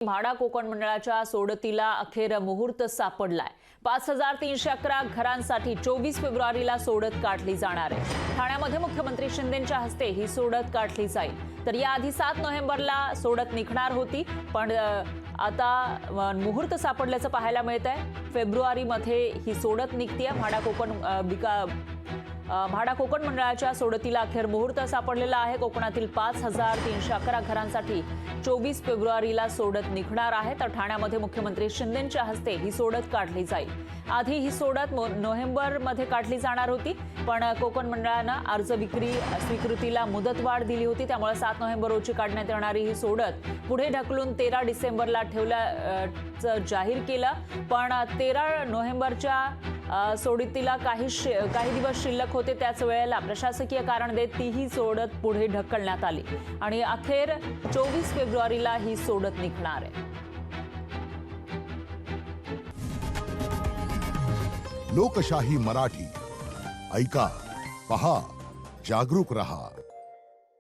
म्हाडा कोकण मंडळाच्या सोडतीला अखेर मुहूर्त सापडलाय। 5311 घरांसाठी 24 फेब्रुवारीला सोडत काढली जाणार आहे। ठाण्यामध्ये मुख्यमंत्री शिंदेंच्या हस्ते ही सोडत काढली जाईल। तर याआधी 7 नोव्हेंबरला सोडत निघणार होती, पण आता मुहूर्त सापडल्याचं पाहायला मिळतंय। फेब्रुवारीमध्ये ही सोडत निघतीये। म्हाडा कोकण मंडळाच्या सोडतीला अखेर मुहूर्त सापडलेला आहे। कोकणातील 5311 घरांसाठी 24 फेब्रुवारीला सोडत निघणार आहे। तर ठाण्यामध्ये मुख्यमंत्री शिंदेंच्या हस्ते ही सोडत काढली जाईल। आधी ही सोडत नोव्हेंबरमध्ये काढली जाणार होती, पण कोकण मंडळानं अर्ज स्वीकृतीला मुदतवाढ दिली होती। त्यामुळे 7 नोव्हेंबर रोजी काढण्यात येणारी ही सोडत पुढे ढकलून 13 डिसेंबरला ठेवल्याचं जाहीर केलं। पण 13 नोव्हेंबरच्या सोडतीला काही दिवस शिल्लक होते। त्याच वेळेला प्रशासकीय कारण देत तीही सोडत पुढे ढकलण्यात आली आणि अखेर 24 फेब्रुवारीला ही सोडत निघणार आहे। लोकशाही मराठी ऐका, पहा, जागरूक रहा।